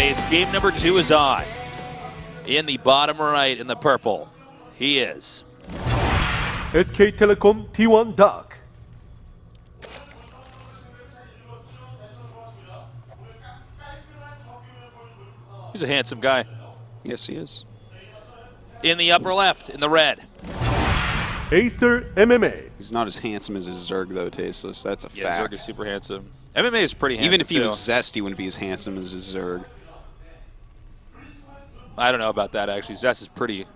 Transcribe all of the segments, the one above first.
ways. Game number 2 is on. In the bottom right in the purple, he is SK Telecom T1 Dark. He's a handsome guy. Yes, he is. In the upper left, in the red, Acer MMA. He's not as handsome as his Zerg, though, Tasteless. That's a yeah, fact. Zerg is super handsome. MMA is pretty handsome, Even if he too. was Zest, he wouldn't be as handsome as his Zerg. I don't know about that, actually. Zest is pretty...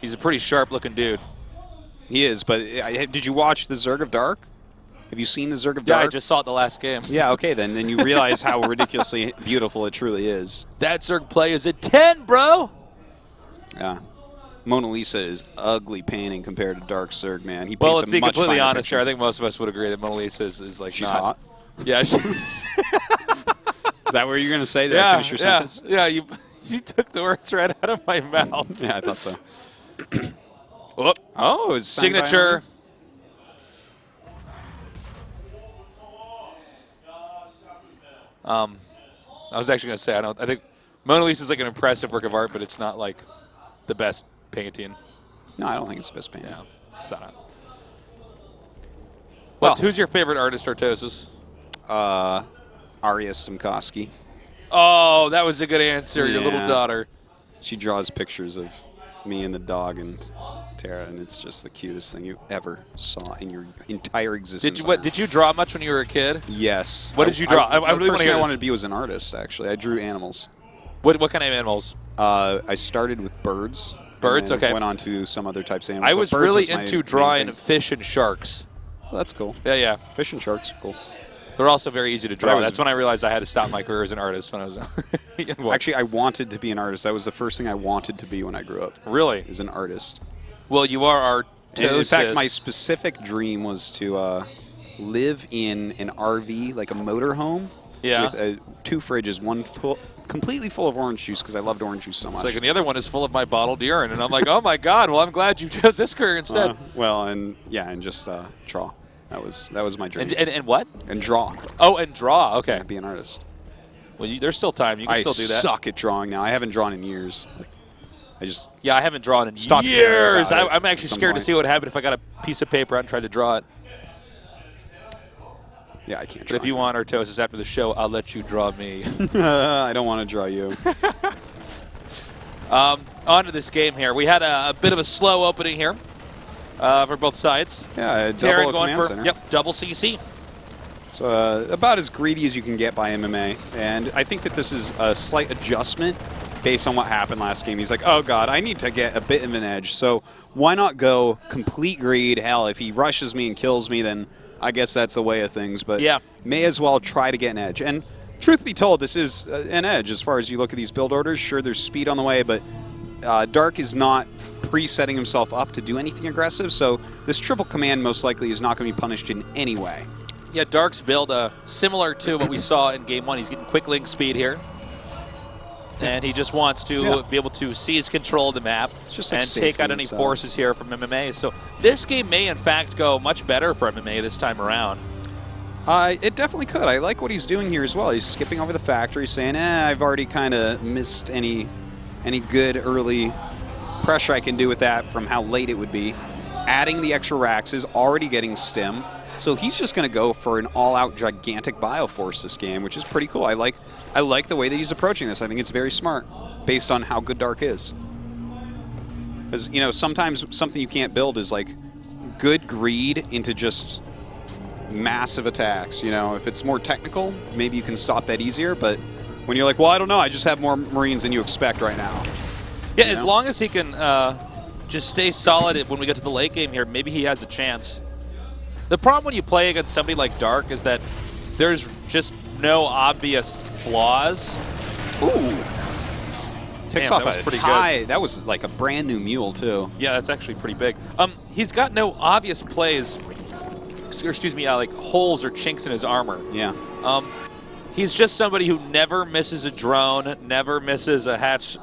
He's a pretty sharp-looking dude. He is, but did you watch the Zerg of Dark? Have you seen the Zerg of Yeah, Dark? I just saw it the last game. Yeah, okay, then you realize how ridiculously beautiful it truly is. That Zerg play is a 10, bro! Yeah. Mona Lisa is ugly painting compared to Dark Zerg, man. He Well, paints let's a be much completely finer honest picture. here. I think most of us would agree that Mona Lisa is like She's not. hot. Yeah. She, Is that what you're going to say? Did I yeah, finish your sentence? yeah. You took the words right out of my mouth. Yeah, I thought so. Whoop. Oh, his Signature. I was actually going to say I think Mona Lisa is like an impressive work of art, but it's not like the best painting. No, I don't think it's the best painting. Yeah, it's not. Well, Who's your favorite artist, Artosis? Arya Stamkowski. Oh, that was a good answer. Your little Yeah. daughter. She draws pictures of me and the dog and Tara, and it's just the cutest thing you ever saw in your entire existence. Did you draw much when you were a kid? Yes. What did you draw? I really the want first to thing hear I this. wanted to be was an artist, actually. I drew animals. What kind of animals? I started with birds. Birds, and then okay. went on to some other types of animals. I but was birds really my into main drawing thing. fish and sharks. Oh, that's cool. Yeah. Fish and sharks, cool. They're also very easy to draw. was- That's when I realized I had to stop my career as an artist when I was young. Actually, I wanted to be an artist. That was the first thing I wanted to be when I grew up. Really? Is an artist. Well, you are And in fact, Artosis. my specific dream was to live in an RV, like a motorhome. Yeah. With 2 fridges, one completely full of orange juice because I loved orange juice so much. It's like, and the other one is full of my bottled urine. And I'm like, oh, my God. Well, I'm glad you chose this career instead. and just draw. That was my dream. And what? And draw. Oh, and draw. Okay. Be an artist. Well, there's still time. You can I still do that. suck at drawing now. I haven't drawn in years. Yeah, I haven't drawn in Stop caring years. about it I'm actually at some scared to point. see what would happen if I got a piece of paper out and tried to draw it. Yeah, I can't But draw. if you want Artosis after the show, I'll let you draw me. I don't want to draw you. On to this game here. We had a bit of a slow opening here for both sides. Yeah, Terran double going command for center. double CC. So about as greedy as you can get by MMA. And I think that this is a slight adjustment based on what happened last game. He's like, oh, God, I need to get a bit of an edge. So why not go complete greed? Hell, if he rushes me and kills me, then I guess that's the way of things. But Yeah. may as well try to get an edge. And truth be told, this is an edge as far as you look at these build orders. Sure, there's speed on the way, but Dark is not pre-setting himself up to do anything aggressive. So this triple command most likely is not going to be punished in any way. Yeah, Dark's build similar to what we saw in Game 1. He's getting quick link speed here. And he just wants to be able to seize control of the map just like and take out any safety, so. forces here from MMA. So this game may, in fact, go much better for MMA this time around. It definitely could. I like what he's doing here as well. He's skipping over the factory, saying, I've already kind of missed any good early pressure I can do with that from how late it would be. Adding the extra racks is already getting stim. So he's just going to go for an all-out gigantic Bioforce this game, which is pretty cool. I like the way that he's approaching this. I think it's very smart based on how good Dark is. Because, sometimes something you can't build is like good greed into just massive attacks. If it's more technical, maybe you can stop that easier. But when you're like, well, I don't know, I just have more Marines than you expect right now. Yeah, as long as he can just stay solid when we get to the late game here, maybe he has a chance. The problem when you play against somebody like Dark is that there's just no obvious flaws. Ooh. Takes Damn, off that was a pretty high. good. That was like a brand new mule, too. Yeah, that's actually pretty big. He's got no obvious plays, like holes or chinks in his armor. Yeah. He's just somebody who never misses a drone, never misses a hatch,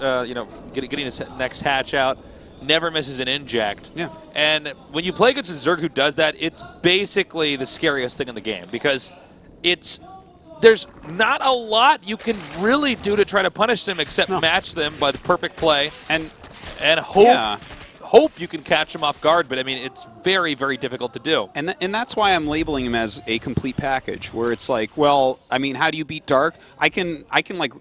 getting his next hatch out, never misses an inject. Yeah. And when you play against a Zerg who does that, it's basically the scariest thing in the game because it's there's not a lot you can really do to try to punish them except match them by the perfect play and hope you can catch them off guard. But I mean, it's very, very difficult to do. And that's why I'm labeling him as a complete package, where it's like, well, I mean, how do you beat Dark? I can like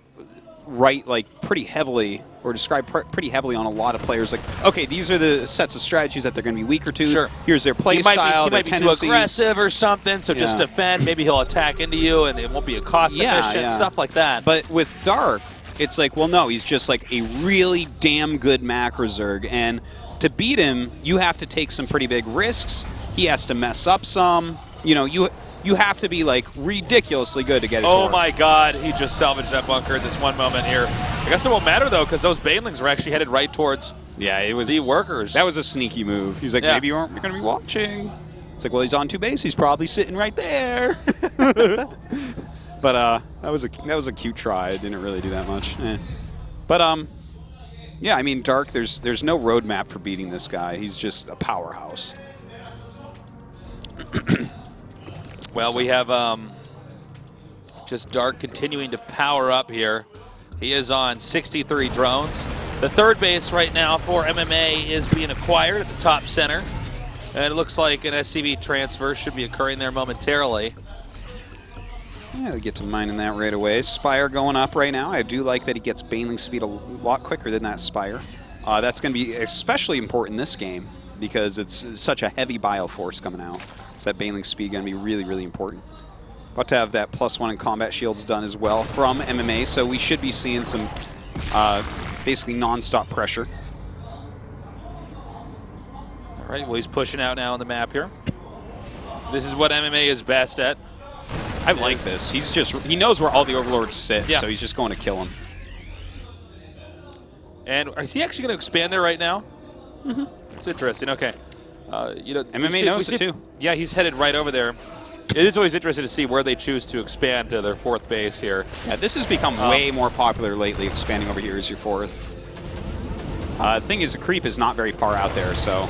write like pretty heavily or describe pretty heavily on a lot of players. Like, okay, these are the sets of strategies that they're going to be weaker to. Sure. Here's their play style, he their might be tendencies. too aggressive or something, so just defend. Maybe he'll attack into you, and it won't be a cost-efficient, stuff like that. But with Dark, it's like, well, no, he's just like a really damn good macro Zerg, and to beat him, you have to take some pretty big risks. He has to mess up some. You know, you have to be like ridiculously good to get it to work. Oh my God, he just salvaged that bunker at this one moment here. I guess it won't matter though, because those banelings were actually headed right towards the workers. That was a sneaky move. He's like, maybe you aren't going to be watching. It's like, well, he's on 2 base. He's probably sitting right there. But that was a cute try. It didn't really do that much. But yeah, I mean, Dark. There's no roadmap for beating this guy. He's just a powerhouse. Well, we have just Dark continuing to power up here. He is on 63 drones. The third base right now for MMA is being acquired at the top center. And it looks like an SCV transfer should be occurring there momentarily. Yeah, we get to mining that right away. Spire going up right now. I do like that he gets Baneling speed a lot quicker than that Spire. That's going to be especially important this game because it's such a heavy bioforce coming out. So that Baneling speed going to be really, really important. About to have that +1 in combat shields done as well from MMA, so we should be seeing some basically non-stop pressure. All right, well, he's pushing out now on the map here. This is what MMA is best at. I like this. He knows where all the overlords sit, so he's just going to kill him. And is he actually going to expand there right now? Mm-hmm. It's interesting. Okay. You know, MMA knows it too. Yeah, he's headed right over there. It is always interesting to see where they choose to expand to their 4th base here. Yeah, this has become way more popular lately, expanding over here as your 4th. The thing is, the creep is not very far out there, so...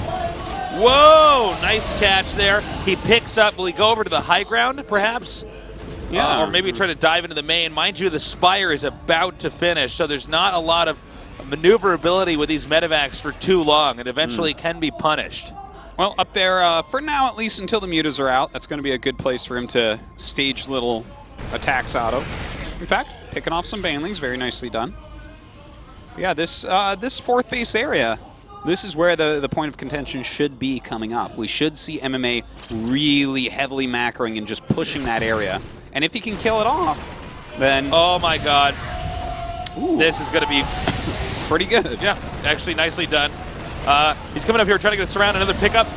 Whoa! Nice catch there. He picks up. Will he go over to the high ground, perhaps? Yeah. Or maybe try to dive into the main. Mind you, the Spire is about to finish, so there's not a lot of maneuverability with these medevacs for too long, and eventually can be punished. Well, up there, for now at least, until the mutas are out, that's going to be a good place for him to stage little attacks out of. In fact, picking off some Banelings, very nicely done. But yeah, this 4th base area, this is where the point of contention should be coming up. We should see MMA really heavily macroing and just pushing that area. And if he can kill it off, then... Oh my God. Ooh. This is going to be... pretty good. Yeah, actually nicely done. He's coming up here trying to get a surround, another pickup.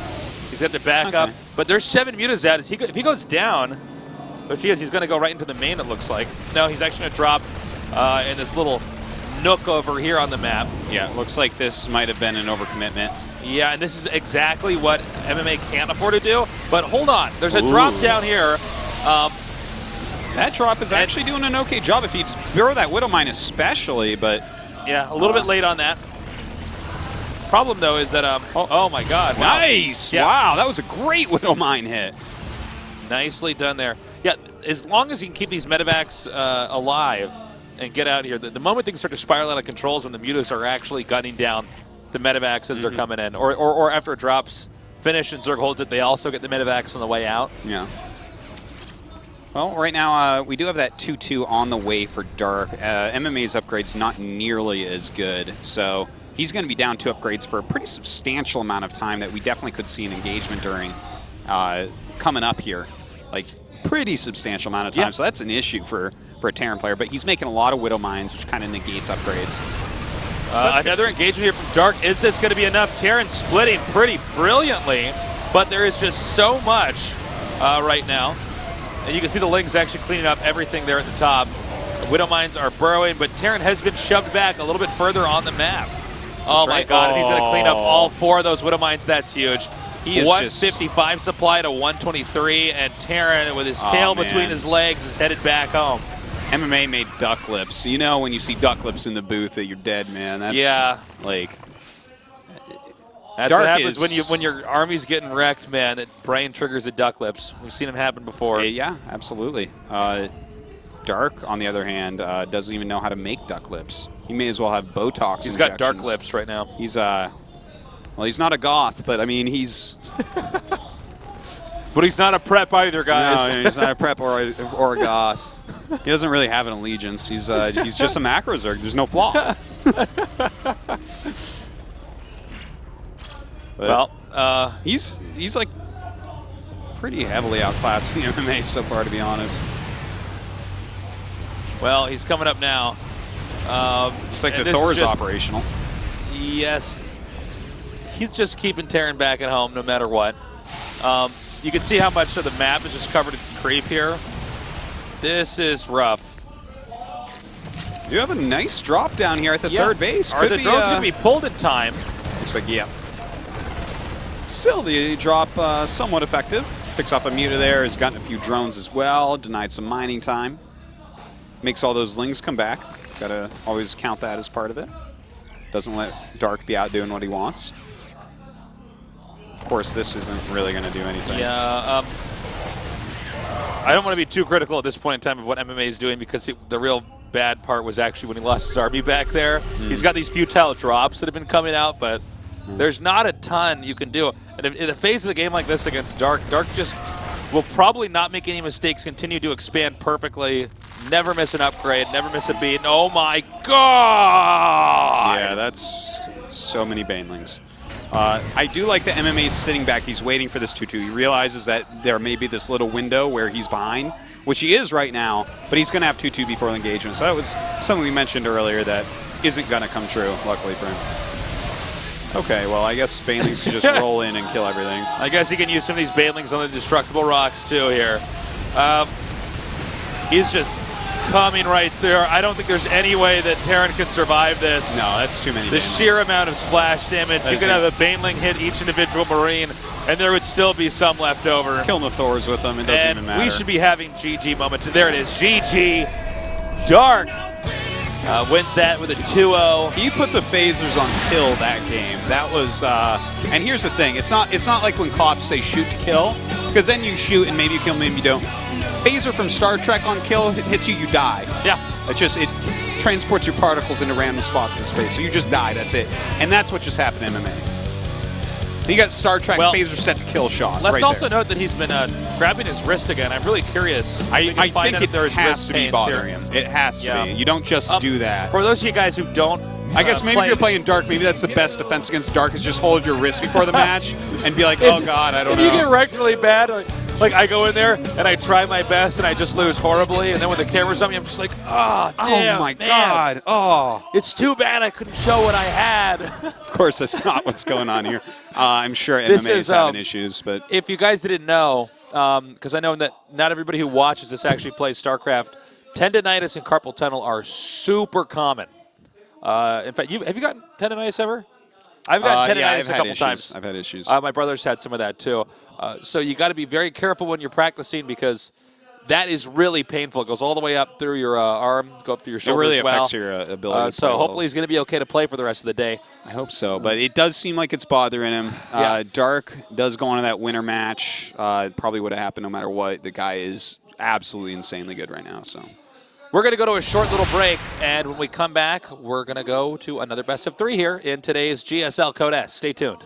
He's got to back up. But there's 7 mutas out. If he goes down, which he is, he's going to go right into the main, it looks like. No, he's actually going to drop in this little nook over here on the map. Yeah, it looks like this might have been an overcommitment. Yeah, and this is exactly what MMA can't afford to do. But hold on. There's a drop down here. That drop is actually doing an okay job if you burrow that Widowmine especially, but... Yeah, a little bit late on that. Problem, though, is that, oh my God. Wow. Nice! Yeah. Wow, that was a great Widowmine hit. Nicely done there. Yeah, as long as you can keep these medevacs alive and get out here, the moment things start to spiral out of control is when the mutas are actually gunning down the medevacs as they're coming in. Or after it drops, finish and Zerg holds it, they also get the medevacs on the way out. Yeah. Well, right now, we do have that 2-2 on the way for Dark. MMA's upgrade's not nearly as good, so he's going to be down 2 upgrades for a pretty substantial amount of time that we definitely could see an engagement during coming up here. Like, pretty substantial amount of time, so that's an issue for a Terran player, but he's making a lot of Widow Mines, which kind of negates upgrades. So another engagement here from Dark. Is this going to be enough? Terran splitting pretty brilliantly, but there is just so much right now. And you can see the Lings actually cleaning up everything there at the top. The Widow Mines are burrowing, but Terran has been shoved back a little bit further on the map. Oh my God, and he's going to clean up all 4 of those Widow Mines. That's huge. He is 155 supply to 123, and Terran, with his tail between his legs, is headed back home. MMA made duck lips. You know when you see duck lips in the booth that you're dead, man. That's like... That's Dark what happens when your army's getting wrecked, man. Brain triggers the duck lips. We've seen them happen before. Yeah, absolutely. Dark, on the other hand, doesn't even know how to make duck lips. He may as well have Botox. He's got dark lips right now. He's well, he's not a goth, but I mean, he's. But he's not a prep either, guys. No, he's not a prep or a goth. He doesn't really have an allegiance. He's just a macro Zerg. There's no flaw. Well, he's like pretty heavily outclassed in the MMA so far, to be honest. Well, he's coming up now. It's like the Thor's operational. Yes. He's just keeping Terran back at home no matter what. You can see how much of the map is just covered in creep here. This is rough. You have a nice drop down here at the third base. Are the drones going to be pulled in time? Looks like, yeah. Still, the drop somewhat effective. Picks off a Muta there. Has gotten a few drones as well. Denied some mining time. Makes all those lings come back. Got to always count that as part of it. Doesn't let Dark be out doing what he wants. Of course, this isn't really going to do anything. Yeah. I don't want to be too critical at this point in time of what MMA is doing, because the real bad part was actually when he lost his army back there. He's got these futile drops that have been coming out, but there's not a ton you can do. And in a phase of the game like this against Dark just will probably not make any mistakes, continue to expand perfectly, never miss an upgrade, never miss a beat. Oh my God! Yeah, that's so many Banelings. I do like the MMA sitting back. He's waiting for this 2-2. He realizes that there may be this little window where he's behind, which he is right now, but he's going to have 2-2 before the engagement. So that was something we mentioned earlier that isn't going to come true, luckily for him. Okay, well, I guess Banelings can just roll in and kill everything. I guess he can use some of these Banelings on the destructible rocks, too, here. He's just coming right there. I don't think there's any way that Terran can survive this. No, that's too many The Banelings. sheer amount of splash damage. You could have a Baneling hit each individual Marine, and there would still be some left over. Killing the Thors with them, it doesn't even matter. We should be having GG moment. There it is, GG. Dark wins that with a 2-0. He put the phasers on kill that game. That was, and here's the thing. It's not like when cops say shoot to kill, because then you shoot and maybe you kill, maybe you don't. Phaser from Star Trek on kill, it hits you, you die. Yeah. It transports your particles into random spots in space, so you just die, that's it. And that's what just happened in MMA. He got Star Trek phaser set to kill shot. Let's also note that he's been grabbing his wrist again. I'm really curious. I think it has to be bothering him. It has to be. You don't just do that. For those of you guys who don't, I guess maybe if you're playing Dark, maybe that's the best defense against Dark, is just hold your wrist before the match and be like, oh God, I don't know. If you get wrecked really bad, like I go in there and I try my best and I just lose horribly, and then when the camera's on me, I'm just like, oh, damn, oh my God, oh. It's too bad I couldn't show what I had. Of course, that's not what's going on here. I'm sure MMA is having issues, but if you guys didn't know, because I know that not everybody who watches this actually plays StarCraft, tendinitis and carpal tunnel are super common. In fact, have you gotten tendinitis ever? I've gotten tendinitis a couple times. I've had issues. My brother's had some of that too. So you got to be very careful when you're practicing, because that is really painful. It goes all the way up through your arm, go up through your shoulder as well. It really affects your ability to play So hopefully he's going to be okay to play for the rest of the day. I hope so, but it does seem like it's bothering him. Dark does go on to that winner match. It probably would have happened no matter what. The guy is absolutely insanely good right now. So we're going to go to a short little break, and when we come back, we're going to go to another best of 3 here in today's GSL Code S. Stay tuned.